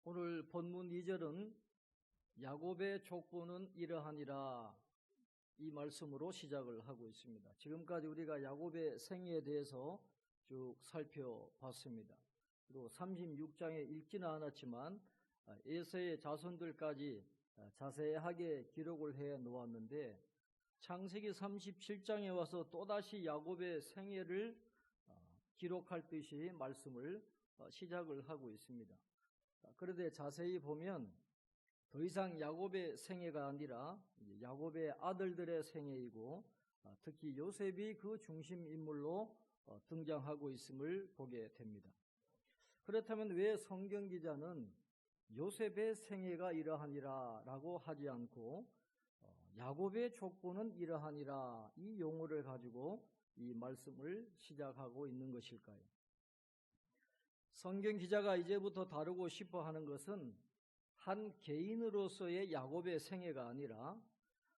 오늘 본문 2절은 야곱의 족보는 이러하니라 이 말씀으로 시작을 하고 있습니다. 지금까지 우리가 야곱의 생애에 대해서 쭉 살펴봤습니다. 그리고 36장에 읽지는 않았지만 에서의 자손들까지 자세하게 기록을 해 놓았는데 창세기 37장에 와서 또다시 야곱의 생애를 기록할 듯이 말씀을 시작을 하고 있습니다. 그런데 자세히 보면 더 이상 야곱의 생애가 아니라 야곱의 아들들의 생애이고 특히 요셉이 그 중심 인물로 등장하고 있음을 보게 됩니다. 그렇다면 왜 성경 기자는 요셉의 생애가 이러하니라 라고 하지 않고 야곱의 족보는 이러하니라 이 용어를 가지고 이 말씀을 시작하고 있는 것일까요? 성경 기자가 이제부터 다루고 싶어 하는 것은 한 개인으로서의 야곱의 생애가 아니라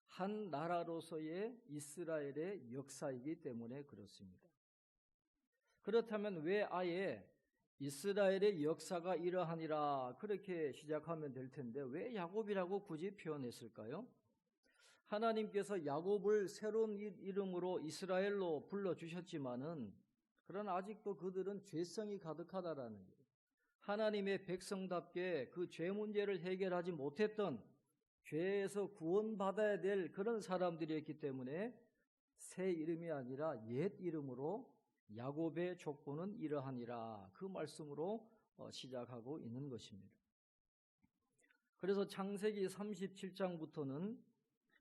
한 나라로서의 이스라엘의 역사이기 때문에 그렇습니다. 그렇다면 왜 아예 이스라엘의 역사가 이러하니라 그렇게 시작하면 될 텐데 왜 야곱이라고 굳이 표현했을까요? 하나님께서 야곱을 새로운 이름으로 이스라엘로 불러주셨지만은 그러나 아직도 그들은 죄성이 가득하다라는 거예요. 하나님의 백성답게 그 죄 문제를 해결하지 못했던 죄에서 구원받아야 될 그런 사람들이었기 때문에 새 이름이 아니라 옛 이름으로 야곱의 족보는 이러하니라 그 말씀으로 시작하고 있는 것입니다. 그래서 창세기 37장부터는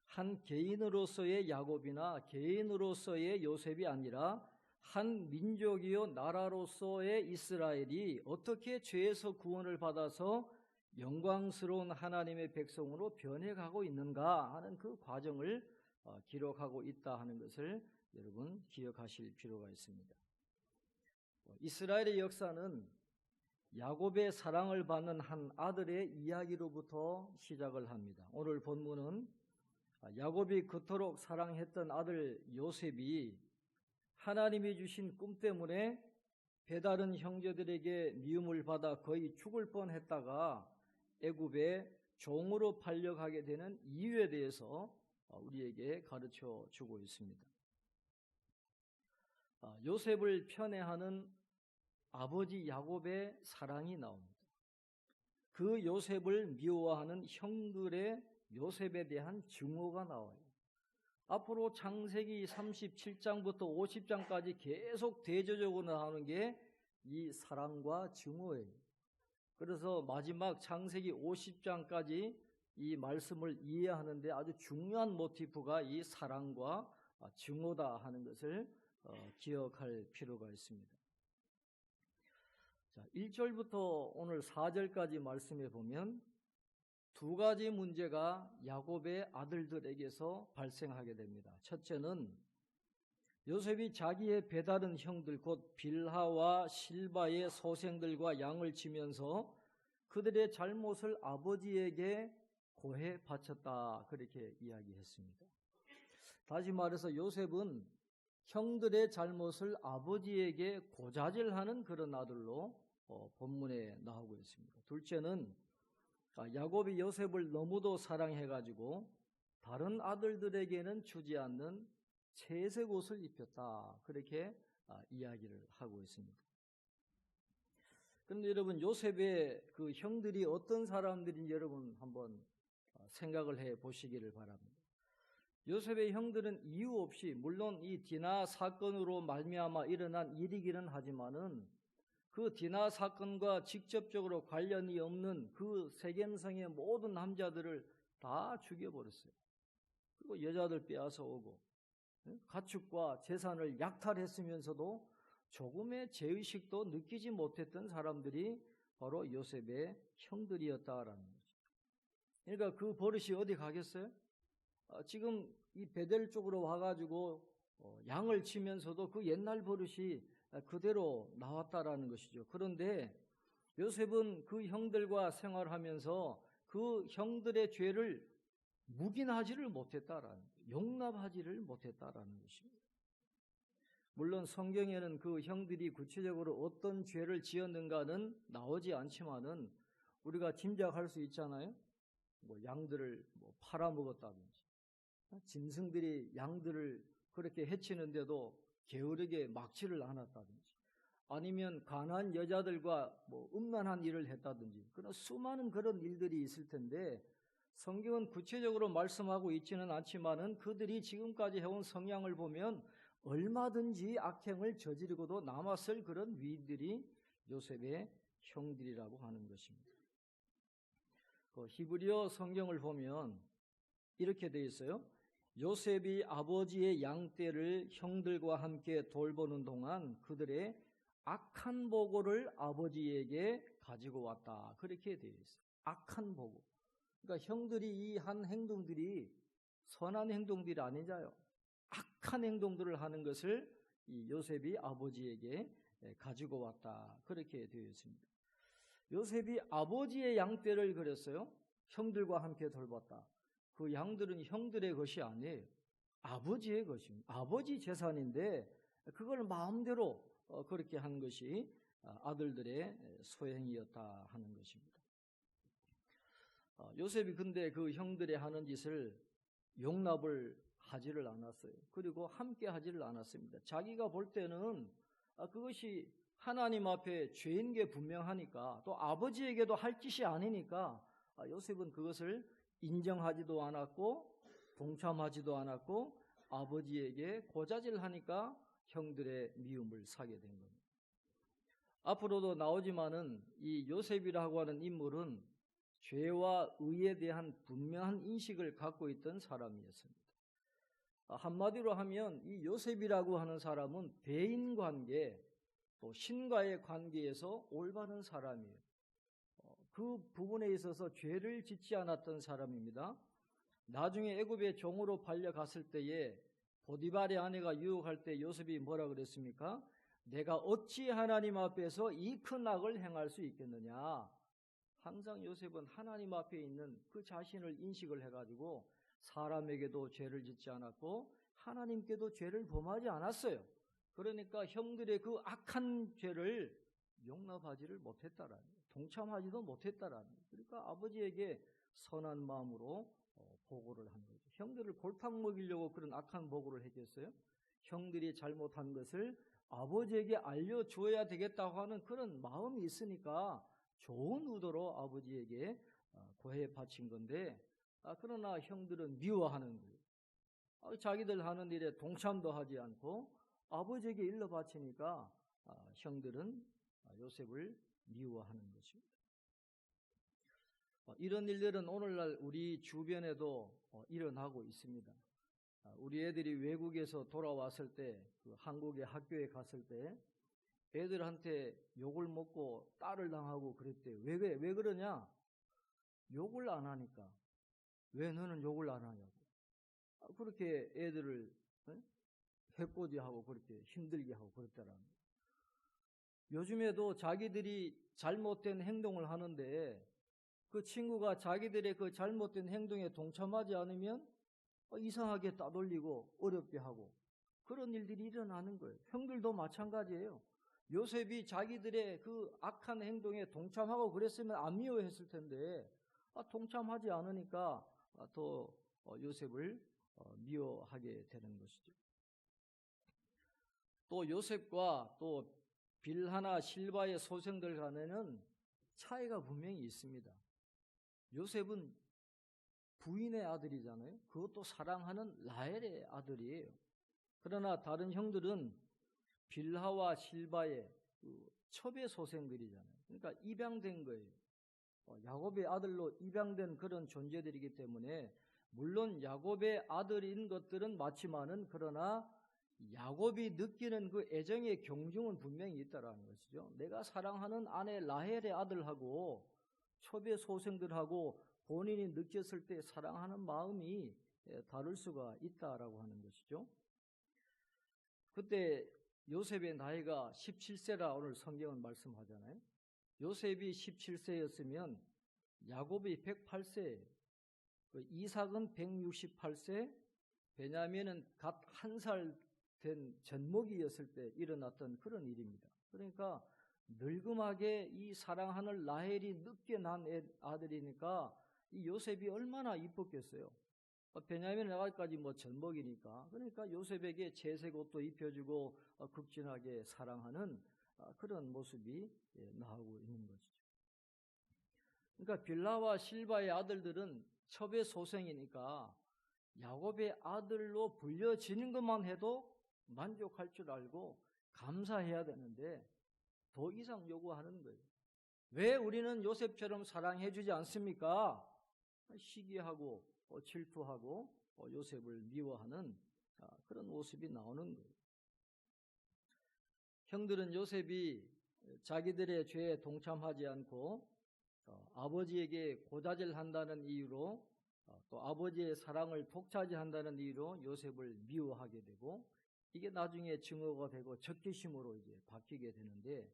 한 개인으로서의 야곱이나 개인으로서의 요셉이 아니라 한 민족이요 나라로서의 이스라엘이 어떻게 죄에서 구원을 받아서 영광스러운 하나님의 백성으로 변해가고 있는가 하는 그 과정을 기록하고 있다 하는 것을 여러분 기억하실 필요가 있습니다. 이스라엘의 역사는 야곱의 사랑을 받는 한 아들의 이야기로부터 시작을 합니다. 오늘 본문은 야곱이 그토록 사랑했던 아들 요셉이 하나님이 주신 꿈 때문에 배다른 형제들에게 미움을 받아 거의 죽을 뻔했다가 애굽에 종으로 팔려가게 되는 이유에 대해서 우리에게 가르쳐 주고 있습니다. 요셉을 편애하는 아버지 야곱의 사랑이 나옵니다. 그 요셉을 미워하는 형들의 요셉에 대한 증오가 나와요. 앞으로 창세기 37장부터 50장까지 계속 대조적으로 나오는 게 이 사랑과 증오예요. 그래서 마지막 창세기 50장까지 이 말씀을 이해하는데 아주 중요한 모티프가 이 사랑과 증오다 하는 것을 기억할 필요가 있습니다. 자, 1절부터 오늘 4절까지 말씀해 보면 두 가지 문제가 야곱의 아들들에게서 발생하게 됩니다. 첫째는 요셉이 자기의 배다른 형들 곧 빌하와 실바의 소생들과 양을 치면서 그들의 잘못을 아버지에게 고해 바쳤다 그렇게 이야기했습니다. 다시 말해서 요셉은 형들의 잘못을 아버지에게 고자질하는 그런 아들로 본문에 나오고 있습니다. 둘째는 야곱이 요셉을 너무도 사랑해가지고 다른 아들들에게는 주지 않는 채색 옷을 입혔다 그렇게 이야기를 하고 있습니다. 그런데 여러분 요셉의 그 형들이 어떤 사람들인지 여러분 한번 생각을 해 보시기를 바랍니다. 요셉의 형들은 이유 없이 물론 이 디나 사건으로 말미암아 일어난 일이기는 하지만은 그 디나 사건과 직접적으로 관련이 없는 그 세겜성의 모든 남자들을 다 죽여버렸어요. 그리고 여자들 빼앗아 오고 가축과 재산을 약탈했으면서도 조금의 죄의식도 느끼지 못했던 사람들이 바로 요셉의 형들이었다라는 거죠. 그러니까 그 버릇이 어디 가겠어요? 지금 이 베델 쪽으로 와가지고 양을 치면서도 그 옛날 버릇이 그대로 나왔다라는 것이죠. 그런데 요셉은 그 형들과 생활하면서 그 형들의 죄를 묵인하지를 못했다라는 거예요. 용납하지를 못했다라는 것입니다. 물론 성경에는 그 형들이 구체적으로 어떤 죄를 지었는가는 나오지 않지만은 우리가 짐작할 수 있잖아요. 뭐 양들을 뭐 팔아먹었다든지, 짐승들이 양들을 그렇게 해치는데도 게으르게 막지를 않았다든지, 아니면 가난한 여자들과 뭐 음란한 일을 했다든지, 그런 수많은 그런 일들이 있을 텐데 성경은 구체적으로 말씀하고 있지는 않지만은 그들이 지금까지 해온 성향을 보면 얼마든지 악행을 저지르고도 남았을 그런 위인들이 요셉의 형들이라고 하는 것입니다. 히브리어 성경을 보면 이렇게 되어 있어요. 요셉이 아버지의 양떼를 형들과 함께 돌보는 동안 그들의 악한 보고를 아버지에게 가지고 왔다. 그렇게 되어 있어요. 악한 보고. 그러니까 형들이 이 한 행동들이 선한 행동들이 아니잖아요. 악한 행동들을 하는 것을 이 요셉이 아버지에게 가지고 왔다. 그렇게 되어 있습니다. 요셉이 아버지의 양떼를 그렸어요. 형들과 함께 돌봤다. 그 양들은 형들의 것이 아니에요. 아버지의 것입니다. 아버지 재산인데 그걸 마음대로 그렇게 한 것이 아들들의 소행이었다 하는 것입니다. 요셉이 근데 그 형들의 하는 짓을 용납을 하지를 않았어요. 그리고 함께 하지를 않았습니다. 자기가 볼 때는 그것이 하나님 앞에 죄인 게 분명하니까, 또 아버지에게도 할 짓이 아니니까 요셉은 그것을 인정하지도 않았고 동참하지도 않았고 아버지에게 고자질하니까 형들의 미움을 사게 된 겁니다. 앞으로도 나오지만은 이 요셉이라고 하는 인물은 죄와 의에 대한 분명한 인식을 갖고 있던 사람이었습니다. 한마디로 하면 이 요셉이라고 하는 사람은 대인관계, 또 신과의 관계에서 올바른 사람이에요. 그 부분에 있어서 죄를 짓지 않았던 사람입니다. 나중에 애굽의 종으로 팔려갔을 때에 보디발의 아내가 유혹할 때 요셉이 뭐라 그랬습니까? 내가 어찌 하나님 앞에서 이 큰 악을 행할 수 있겠느냐. 항상 요셉은 하나님 앞에 있는 그 자신을 인식을 해가지고 사람에게도 죄를 짓지 않았고 하나님께도 죄를 범하지 않았어요. 그러니까 형들의 그 악한 죄를 용납하지를 못했다라는 거예요. 동참하지도 못했다라는 거예요. 그러니까 아버지에게 선한 마음으로 보고를 한 거죠. 형들을 골탕 먹이려고 그런 악한 보고를 했겠어요? 형들이 잘못한 것을 아버지에게 알려줘야 되겠다고 하는 그런 마음이 있으니까 좋은 의도로 아버지에게 고해 바친 건데, 그러나 형들은 미워하는 거예요. 자기들 하는 일에 동참도 하지 않고 아버지에게 일러 바치니까 형들은 요셉을 미워하는 것입니다. 이런 일들은 오늘날 우리 주변에도 일어나고 있습니다. 우리 애들이 외국에서 돌아왔을 때, 그 한국의 학교에 갔을 때 애들한테 욕을 먹고 딸을 당하고 그랬대요. 왜 그러냐? 욕을 안 하니까. 왜 너는 욕을 안 하냐고. 그렇게 애들을 해코지하고 그렇게 힘들게 하고 그랬다라는 거예요. 요즘에도 자기들이 잘못된 행동을 하는데 그 친구가 자기들의 그 잘못된 행동에 동참하지 않으면 이상하게 따돌리고 어렵게 하고 그런 일들이 일어나는 거예요. 형들도 마찬가지예요. 요셉이 자기들의 그 악한 행동에 동참하고 그랬으면 안 미워했을 텐데 동참하지 않으니까 더 요셉을 미워하게 되는 것이죠. 또 요셉과 또 빌하나 실바의 소생들 간에는 차이가 분명히 있습니다. 요셉은 부인의 아들이잖아요. 그것도 사랑하는 라헬의 아들이에요. 그러나 다른 형들은 빌하와 실바의 첩의 소생들이잖아요. 그러니까 입양된 거예요. 야곱의 아들로 입양된 그런 존재들이기 때문에 물론 야곱의 아들인 것들은 맞지만은 그러나 야곱이 느끼는 그 애정의 경중은 분명히 있다라는 것이죠. 내가 사랑하는 아내 라헬의 아들하고 첩의 소생들하고 본인이 느꼈을 때 사랑하는 마음이 다를 수가 있다라고 하는 것이죠. 그때 요셉의 나이가 17세라 오늘 성경은 말씀하잖아요. 요셉이 17세였으면 야곱이 108세예요. 이삭은 168세, 베냐민은 갓 1살 된 젖먹이였을 때 일어났던 그런 일입니다. 그러니까 늙음하게 이 사랑하는 라헬이 늦게 난 아들이니까 이 요셉이 얼마나 이뻤겠어요. 베냐민 아가까지 뭐 젖먹이니까. 그러니까 요셉에게 채색 옷도 입혀주고 극진하게 사랑하는 그런 모습이 나오고 있는 것이죠. 그러니까 빌라와 실바의 아들들은 첩의 소생이니까 야곱의 아들로 불려지는 것만 해도 만족할 줄 알고 감사해야 되는데 더 이상 요구하는 거예요. 왜 우리는 요셉처럼 사랑해 주지 않습니까? 시기하고 질투하고 요셉을 미워하는 그런 모습이 나오는 거예요. 형들은 요셉이 자기들의 죄에 동참하지 않고 아버지에게 고자질한다는 이유로 또 아버지의 사랑을 독차지한다는 이유로 요셉을 미워하게 되고 이게 나중에 증오가 되고 적개심으로 이제 바뀌게 되는데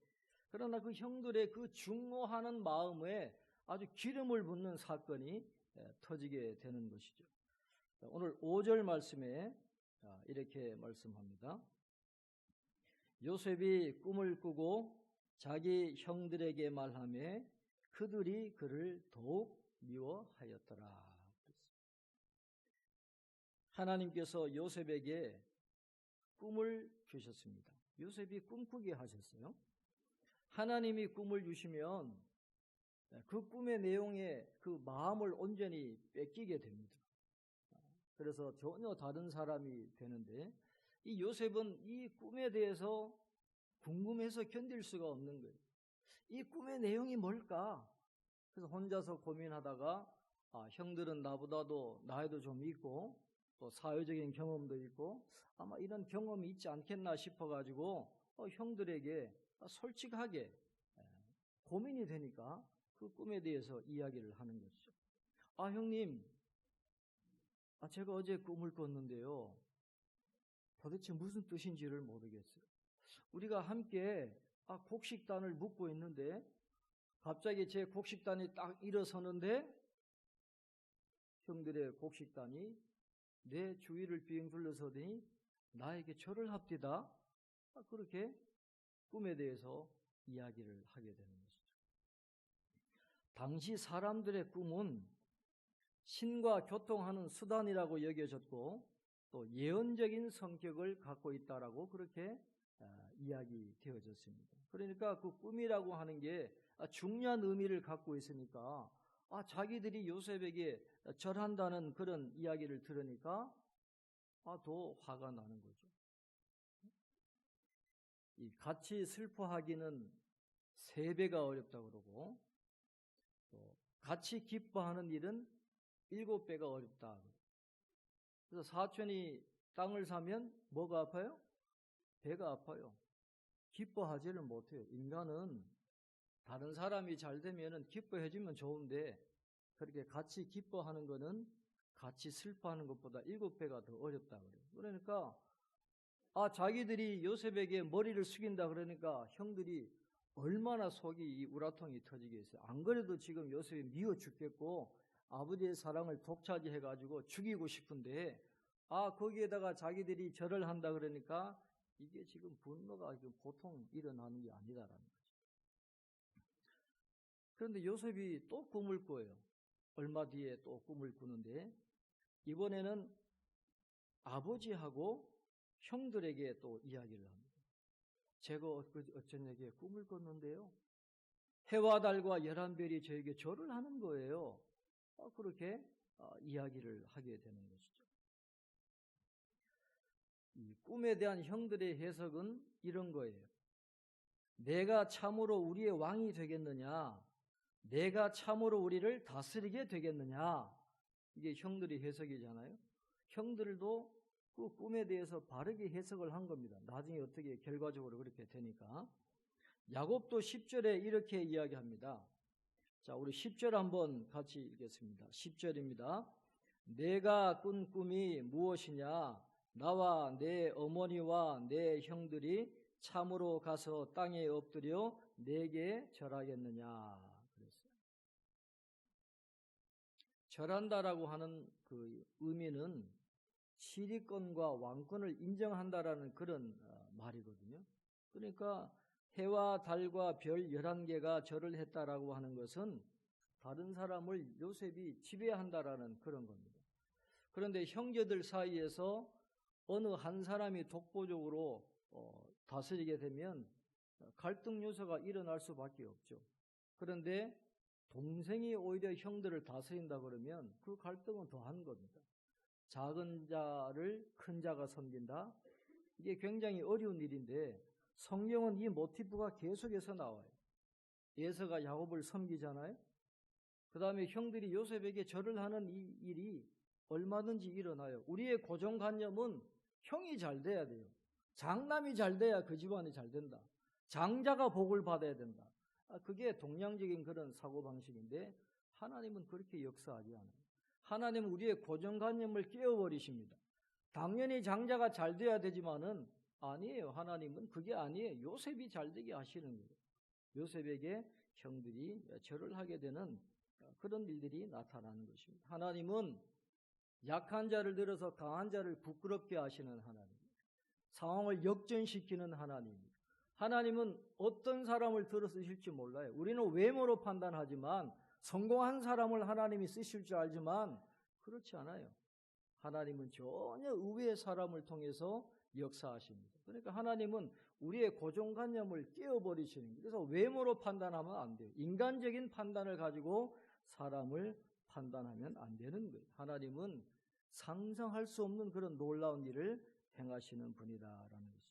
그러나 그 형들의 그 중노하는 마음에 아주 기름을 붓는 사건이 터지게 되는 것이죠. 오늘 5절 말씀에 이렇게 말씀합니다. 요셉이 꿈을 꾸고 자기 형들에게 말하며 그들이 그를 더욱 미워하였더라. 하나님께서 요셉에게 꿈을 주셨습니다. 요셉이 꿈꾸게 하셨어요. 하나님이 꿈을 주시면 그 꿈의 내용에 그 마음을 온전히 뺏기게 됩니다. 그래서 전혀 다른 사람이 되는데 이 요셉은 이 꿈에 대해서 궁금해서 견딜 수가 없는 거예요. 이 꿈의 내용이 뭘까? 그래서 혼자서 고민하다가 형들은 나보다도 나이도 좀 있고 또 사회적인 경험도 있고 아마 이런 경험이 있지 않겠나 싶어가지고 형들에게 솔직하게 고민이 되니까 그 꿈에 대해서 이야기를 하는 것이죠. 형님, 제가 어제 꿈을 꿨는데요. 도대체 무슨 뜻인지를 모르겠어요. 우리가 함께 곡식단을 묶고 있는데 갑자기 제 곡식단이 딱 일어서는데 형들의 곡식단이 내 주위를 빙 둘러서더니 나에게 절을 합디다. 그렇게 꿈에 대해서 이야기를 하게 되는 것이죠. 당시 사람들의 꿈은 신과 교통하는 수단이라고 여겨졌고 또 예언적인 성격을 갖고 있다라고 그렇게 이야기되어졌습니다. 그러니까 그 꿈이라고 하는 게 중요한 의미를 갖고 있으니까 자기들이 요셉에게 절한다는 그런 이야기를 들으니까 더 화가 나는 거죠. 이 같이 슬퍼하기는 3배가 어렵다고 그러고 또 같이 기뻐하는 일은 7배가 어렵다. 그래서 사촌이 땅을 사면 뭐가 아파요? 배가 아파요. 기뻐하지를 못해요. 인간은 다른 사람이 잘 되면은 기뻐해주면 좋은데 그렇게 같이 기뻐하는 거는 같이 슬퍼하는 것보다 7배가 더 어렵다 그래요. 그러니까 자기들이 요셉에게 머리를 숙인다 그러니까 형들이 얼마나 속이 우라통이 터지겠어요. 안 그래도 지금 요셉이 미워 죽겠고 아버지의 사랑을 독차지해가지고 죽이고 싶은데 거기에다가 자기들이 절을 한다 그러니까 이게 지금 분노가 보통 일어나는 게 아니다라는 거죠. 그런데 요셉이 또 꿈을 꿔요. 얼마 뒤에 또 꿈을 꾸는데 이번에는 아버지하고 형들에게 또 이야기를 합니다. 제가 어쩌냐게 꿈을 꿨는데요. 해와 달과 11별이 저에게 절을 하는 거예요. 그렇게 이야기를 하게 되는 것이죠. 이 꿈에 대한 형들의 해석은 이런 거예요. 내가 참으로 우리의 왕이 되겠느냐? 내가 참으로 우리를 다스리게 되겠느냐? 이게 형들의 해석이잖아요. 형들도 그 꿈에 대해서 바르게 해석을 한 겁니다. 나중에 어떻게 결과적으로 그렇게 되니까. 야곱도 10절에 이렇게 이야기합니다. 자, 우리 10절 한번 같이 읽겠습니다. 10절입니다. 내가 꾼 꿈이 무엇이냐? 나와 내 어머니와 내 형들이 참으로 가서 땅에 엎드려 내게 절하겠느냐? 그랬어요. 절한다라고 하는 그 의미는 시리권과 왕권을 인정한다라는 그런 말이거든요. 그러니까 해와 달과 별 11개가 절을 했다라고 하는 것은 다른 사람을 요셉이 지배한다라는 그런 겁니다. 그런데 형제들 사이에서 어느 한 사람이 독보적으로 다스리게 되면 갈등 요소가 일어날 수밖에 없죠. 그런데 동생이 오히려 형들을 다스린다 그러면 그 갈등은 더한 겁니다. 작은 자를 큰 자가 섬긴다. 이게 굉장히 어려운 일인데 성경은 이 모티프가 계속해서 나와요. 에서가 야곱을 섬기잖아요. 그 다음에 형들이 요셉에게 절을 하는 이 일이 얼마든지 일어나요. 우리의 고정관념은 형이 잘 돼야 돼요. 장남이 잘 돼야 그 집안이 잘 된다. 장자가 복을 받아야 된다. 그게 동양적인 그런 사고방식인데 하나님은 그렇게 역사하지 않아요. 하나님은 우리의 고정관념을 깨워버리십니다. 당연히 장자가 잘 돼야 되지만은 아니에요. 하나님은 그게 아니에요. 요셉이 잘 되게 하시는 거예요. 요셉에게 형들이 절을 하게 되는 그런 일들이 나타나는 것입니다. 하나님은 약한 자를 들어서 강한 자를 부끄럽게 하시는 하나님, 상황을 역전시키는 하나님입니다. 하나님은 어떤 사람을 들어 쓰실지 몰라요. 우리는 외모로 판단하지만 성공한 사람을 하나님이 쓰실 줄 알지만 그렇지 않아요. 하나님은 전혀 의외의 사람을 통해서 역사하십니다. 그러니까 하나님은 우리의 고정관념을 깨워버리시는 거예요. 그래서 외모로 판단하면 안 돼요. 인간적인 판단을 가지고 사람을 판단하면 안 되는 거예요. 하나님은 상상할 수 없는 그런 놀라운 일을 행하시는 분이다라는 것이죠.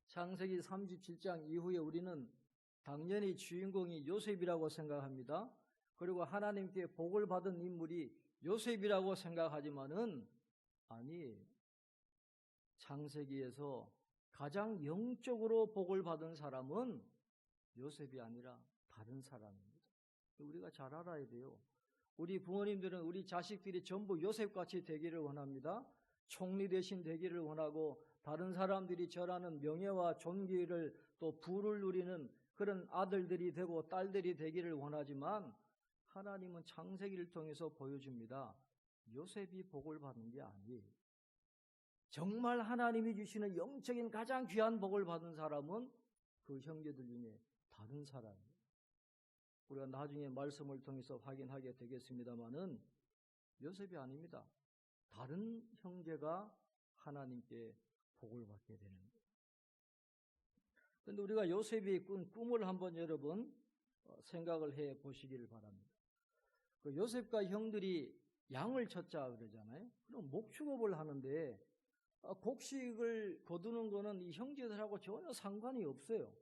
창세기 37장 이후에 우리는 당연히 주인공이 요셉이라고 생각합니다. 그리고 하나님께 복을 받은 인물이 요셉이라고 생각하지만은 아니에요. 창세기에서 가장 영적으로 복을 받은 사람은 요셉이 아니라 다른 사람입니다. 우리가 잘 알아야 돼요. 우리 부모님들은 우리 자식들이 전부 요셉같이 되기를 원합니다. 총리 대신 되기를 원하고 다른 사람들이 절하는 명예와 존귀를 또 부를 누리는 그런 아들들이 되고 딸들이 되기를 원하지만 하나님은 창세기를 통해서 보여줍니다. 요셉이 복을 받는 게 아니에요. 정말 하나님이 주시는 영적인 가장 귀한 복을 받은 사람은 그 형제들 중에 다른 사람이에요. 우리가 나중에 말씀을 통해서 확인하게 되겠습니다마는 요셉이 아닙니다. 다른 형제가 하나님께 복을 받게 되는 거예요. 그런데 우리가 요셉이 꾼 꿈을 한번 여러분 생각을 해 보시기를 바랍니다. 그 요셉과 형들이 양을 쳤자 그러잖아요. 그럼 목축업을 하는데 곡식을 거두는 거는 이 형제들하고 전혀 상관이 없어요.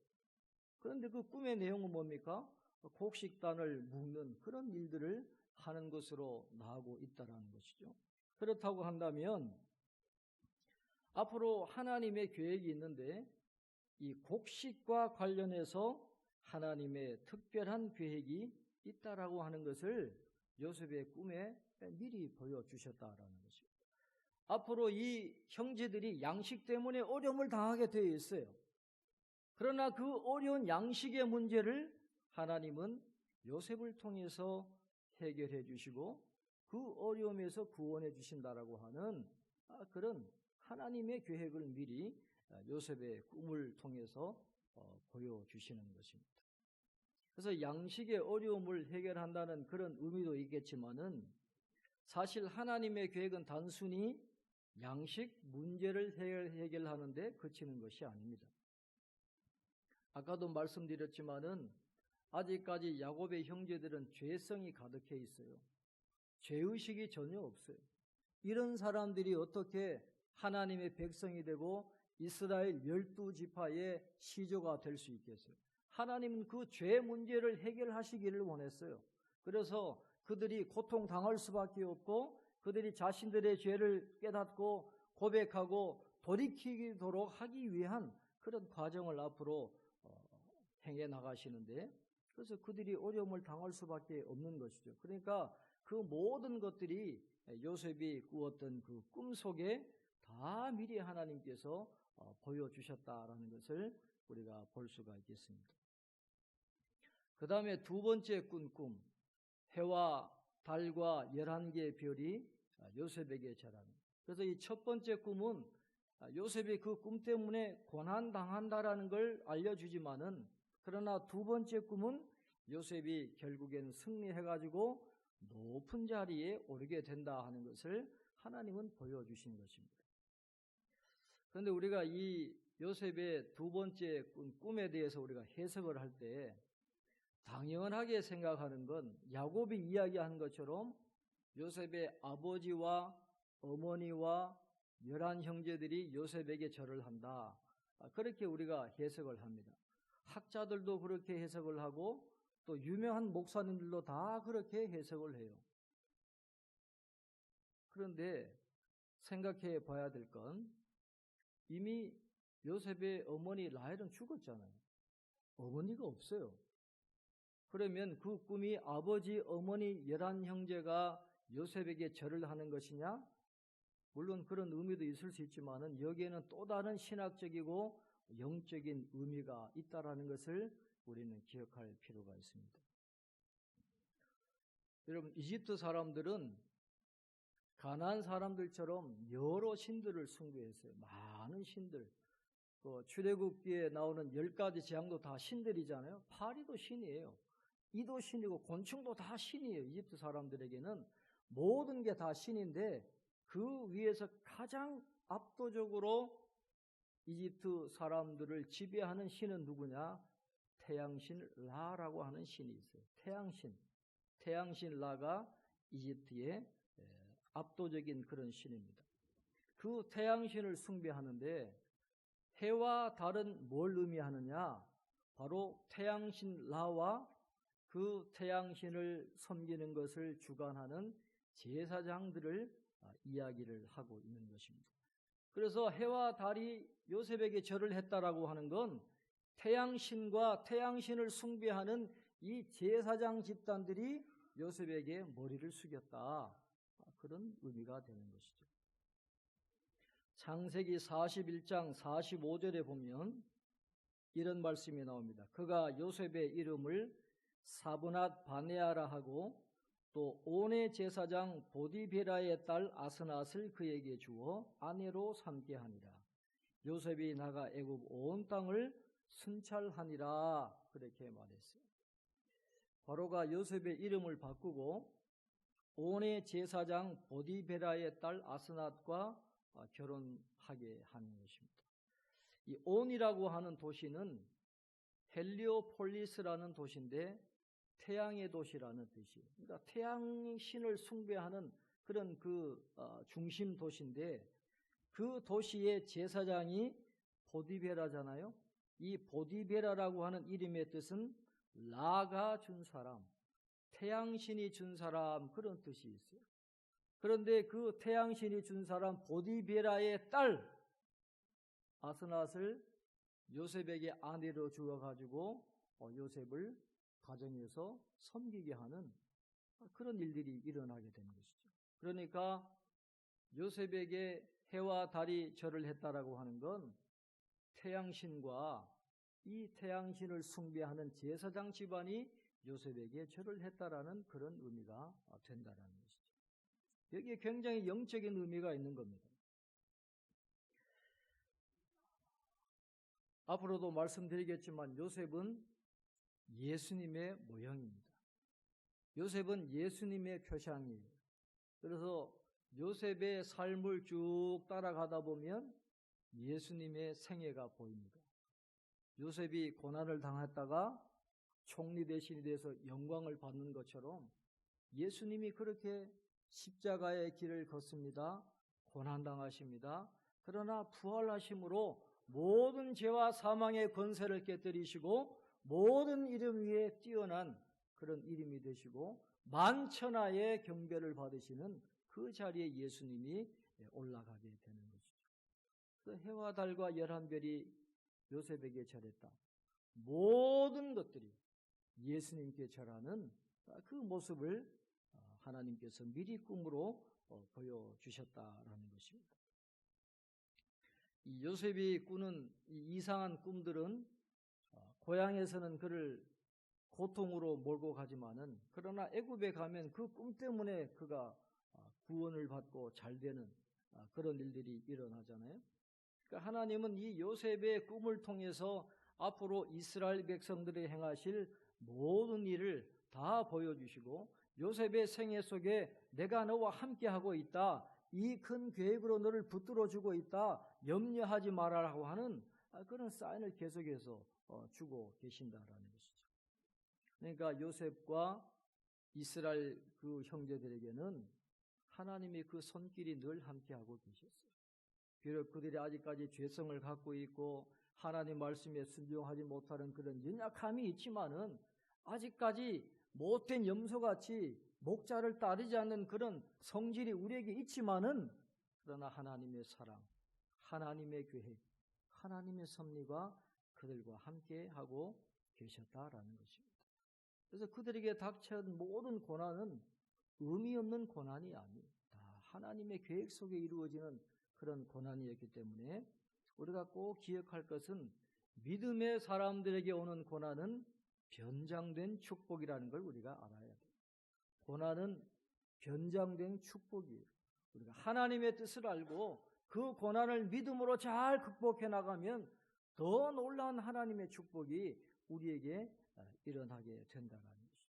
그런데 그 꿈의 내용은 뭡니까? 곡식단을 묶는 그런 일들을 하는 것으로 나오고 있다는 것이죠. 그렇다고 한다면 앞으로 하나님의 계획이 있는데 이 곡식과 관련해서 하나님의 특별한 계획이 있다라고 하는 것을 요셉의 꿈에 미리 보여주셨다라는 것입니다. 앞으로 이 형제들이 양식 때문에 어려움을 당하게 되어 있어요. 그러나 그 어려운 양식의 문제를 하나님은 요셉을 통해서 해결해 주시고 그 어려움에서 구원해 주신다라고 하는 그런 하나님의 계획을 미리 요셉의 꿈을 통해서 보여주시는 것입니다. 그래서 양식의 어려움을 해결한다는 그런 의미도 있겠지만은 사실 하나님의 계획은 단순히 양식 문제를 해결하는 데 그치는 것이 아닙니다. 아까도 말씀드렸지만은 아직까지 야곱의 형제들은 죄성이 가득해 있어요. 죄의식이 전혀 없어요. 이런 사람들이 어떻게 하나님의 백성이 되고 이스라엘 12지파의 시조가 될 수 있겠어요? 하나님은 그 죄 문제를 해결하시기를 원했어요. 그래서 그들이 고통당할 수밖에 없고 그들이 자신들의 죄를 깨닫고 고백하고 돌이키도록 하기 위한 그런 과정을 앞으로 행해 나가시는데 그래서 그들이 어려움을 당할 수밖에 없는 것이죠. 그러니까 그 모든 것들이 요셉이 꾸었던 그 꿈 속에 다 미리 하나님께서 보여주셨다라는 것을 우리가 볼 수가 있겠습니다. 그 다음에 두 번째 꾼 꿈, 해와 달과 11개의 별이 요셉에게 절합니다. 그래서 이 첫 번째 꿈은 요셉이 그 꿈 때문에 고난당한다라는 걸 알려주지만은, 그러나 두 번째 꿈은 요셉이 결국엔 승리해가지고 높은 자리에 오르게 된다 하는 것을 하나님은 보여주신 것입니다. 그런데 우리가 이 요셉의 두 번째 꿈에 대해서 우리가 해석을 할 때 당연하게 생각하는 건 야곱이 이야기한 것처럼 요셉의 아버지와 어머니와 11 형제들이 요셉에게 절을 한다, 그렇게 우리가 해석을 합니다. 학자들도 그렇게 해석을 하고 또 유명한 목사님들도 다 그렇게 해석을 해요. 그런데 생각해 봐야 될 건, 이미 요셉의 어머니 라헬은 죽었잖아요. 어머니가 없어요. 그러면 그 꿈이 아버지, 어머니 11 형제가 요셉에게 절을 하는 것이냐? 물론 그런 의미도 있을 수 있지만은 여기에는 또 다른 신학적이고 영적인 의미가 있다라는 것을 우리는 기억할 필요가 있습니다. 여러분, 이집트 사람들은 가나안 사람들처럼 여러 신들을 숭배했어요. 많은 신들. 출애굽기에 나오는 10가지 재앙도 다 신들이잖아요. 파리도 신이에요. 이도 신이고 곤충도 다 신이에요. 이집트 사람들에게는 모든 게 다 신인데, 그 위에서 가장 압도적으로 이집트 사람들을 지배하는 신은 누구냐? 태양신 라라고 하는 신이 있어요. 태양신 라가 이집트의 압도적인 그런 신입니다. 그 태양신을 숭배하는데 해와 달은 뭘 의미하느냐? 바로 태양신 라와 그 태양신을 섬기는 것을 주관하는 제사장들을 이야기를 하고 있는 것입니다. 그래서 해와 달이 요셉에게 절을 했다라고 하는 건 태양신과 태양신을 숭배하는 이 제사장 집단들이 요셉에게 머리를 숙였다, 그런 의미가 되는 것이죠. 창세기 41장 45절에 보면 이런 말씀이 나옵니다. 그가 요셉의 이름을 사브낫 바네아라 하고 또 온의 제사장 보디베라의 딸 아스낫을 그에게 주어 아내로 삼게 하니라. 요셉이 나가 애굽 온 땅을 순찰하니라, 그렇게 말했어요. 바로가 요셉의 이름을 바꾸고 온의 제사장 보디베라의 딸 아스낫과 결혼하게 하는 것입니다. 이 온이라고 하는 도시는 헬리오폴리스라는 도시인데 태양의 도시라는 뜻이에요. 그러니까 태양신을 숭배하는 그런 중심 도시인데, 그 도시의 제사장이 보디베라잖아요. 이 보디베라라고 하는 이름의 뜻은 라가 준 사람, 태양신이 준 사람, 그런 뜻이 있어요. 그런데 그 태양신이 준 사람 보디베라의 딸 아스낫을 요셉에게 아내로 주어가지고 요셉을 가정에서 섬기게 하는 그런 일들이 일어나게 된 것이죠. 그러니까 요셉에게 해와 달이 절을 했다라고 하는 건 태양신과 이 태양신을 숭배하는 제사장 집안이 요셉에게 절을 했다라는 그런 의미가 된다라는 것이죠. 여기에 굉장히 영적인 의미가 있는 겁니다. 앞으로도 말씀드리겠지만 요셉은 예수님의 모형입니다. 요셉은 예수님의 표상이에요. 그래서 요셉의 삶을 쭉 따라가다 보면 예수님의 생애가 보입니다. 요셉이 고난을 당했다가 총리 대신이 돼서 영광을 받는 것처럼 예수님이 그렇게 십자가의 길을 걷습니다. 고난당하십니다. 그러나 부활하심으로 모든 죄와 사망의 권세를 깨뜨리시고 모든 이름 위에 뛰어난 그런 이름이 되시고 만천하의 경배를 받으시는 그 자리에 예수님이 올라가게 되는 것이죠. 그래서 해와 달과 11별이 요셉에게 절했다. 모든 것들이 예수님께 절하는 그 모습을 하나님께서 미리 꿈으로 보여주셨다라는 것입니다. 이 요셉이 꾸는 이 이상한 꿈들은 고향에서는 그를 고통으로 몰고 가지만은, 그러나 애굽에 가면 그 꿈 때문에 그가 구원을 받고 잘 되는 그런 일들이 일어나잖아요. 그러니까 하나님은 이 요셉의 꿈을 통해서 앞으로 이스라엘 백성들이 행하실 모든 일을 다 보여주시고 요셉의 생애 속에 내가 너와 함께하고 있다. 이 큰 계획으로 너를 붙들어주고 있다. 염려하지 말아라고 하는 그런 사인을 계속해서 주고 계신다라는 것이죠. 그러니까 요셉과 이스라엘 그 형제들에게는 하나님의 그 손길이 늘 함께하고 계셨어요. 비록 그들이 아직까지 죄성을 갖고 있고 하나님 말씀에 순종하지 못하는 그런 연약함이 있지만은 아직까지 못된 염소같이 목자를 따르지 않는 그런 성질이 우리에게 있지만은 그러나 하나님의 사랑, 하나님의 계획, 하나님의 섭리가 그들과 함께하고 계셨다라는 것입니다. 그래서 그들에게 닥쳐온 모든 고난은 의미 없는 고난이 아니에요. 다 하나님의 계획 속에 이루어지는 그런 고난이었기 때문에 우리가 꼭 기억할 것은 믿음의 사람들에게 오는 고난은 변장된 축복이라는 걸 우리가 알아야 돼요. 고난은 변장된 축복이에요. 우리가 하나님의 뜻을 알고 그 고난을 믿음으로 잘 극복해 나가면 더 놀라운 하나님의 축복이 우리에게 일어나게 된다는 것이죠.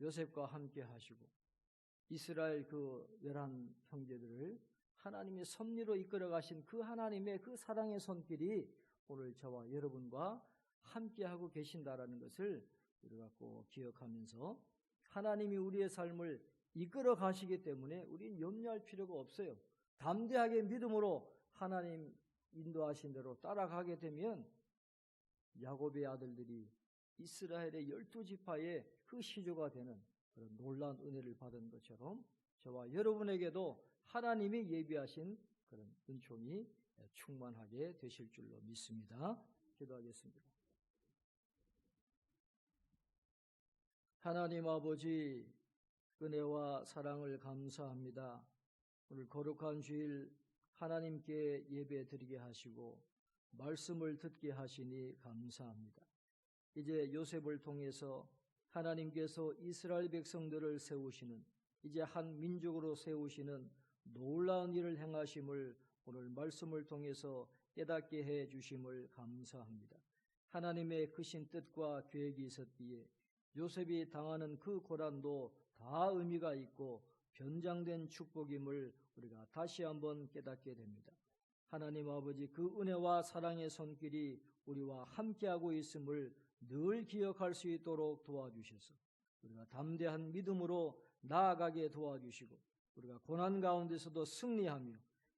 요셉과 함께 하시고 이스라엘 그 11 형제들을 하나님의 섭리로 이끌어 가신 그 하나님의 그 사랑의 손길이 오늘 저와 여러분과 함께하고 계신다라는 것을 우리가 꼭 기억하면서 하나님이 우리의 삶을 이끌어 가시기 때문에 우리는 염려할 필요가 없어요. 담대하게 믿음으로 하나님 인도하신 대로 따라가게 되면 야곱의 아들들이 이스라엘의 12지파의 그 시조가 되는 그런 놀라운 은혜를 받은 것처럼 저와 여러분에게도 하나님이 예비하신 그런 은총이 충만하게 되실 줄로 믿습니다. 기도하겠습니다. 하나님 아버지, 은혜와 사랑을 감사합니다. 오늘 거룩한 주일 하나님께 예배 드리게 하시고 말씀을 듣게 하시니 감사합니다. 이제 요셉을 통해서 하나님께서 이스라엘 백성들을 세우시는, 이제 한 민족으로 세우시는 놀라운 일을 행하심을 오늘 말씀을 통해서 깨닫게 해 주심을 감사합니다. 하나님의 크신 뜻과 계획이 있었기에 요셉이 당하는 그 고난도 다 의미가 있고 변장된 축복임을 우리가 다시 한번 깨닫게 됩니다. 하나님 아버지, 그 은혜와 사랑의 손길이 우리와 함께하고 있음을 늘 기억할 수 있도록 도와주셔서 우리가 담대한 믿음으로 나아가게 도와주시고 우리가 고난 가운데서도 승리하며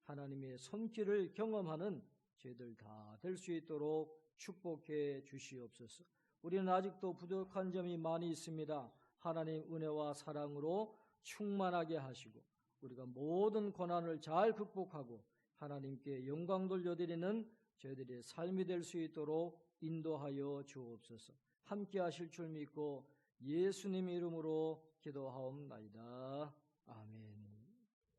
하나님의 손길을 경험하는 저희들 다 될 수 있도록 축복해 주시옵소서. 우리는 아직도 부족한 점이 많이 있습니다. 하나님 은혜와 사랑으로 충만하게 하시고 우리가 모든 고난을 잘 극복하고 하나님께 영광 돌려드리는 저희들의 삶이 될 수 있도록 인도하여 주옵소서. 함께 하실 줄 믿고 예수님의 이름으로 기도하옵나이다. 아멘.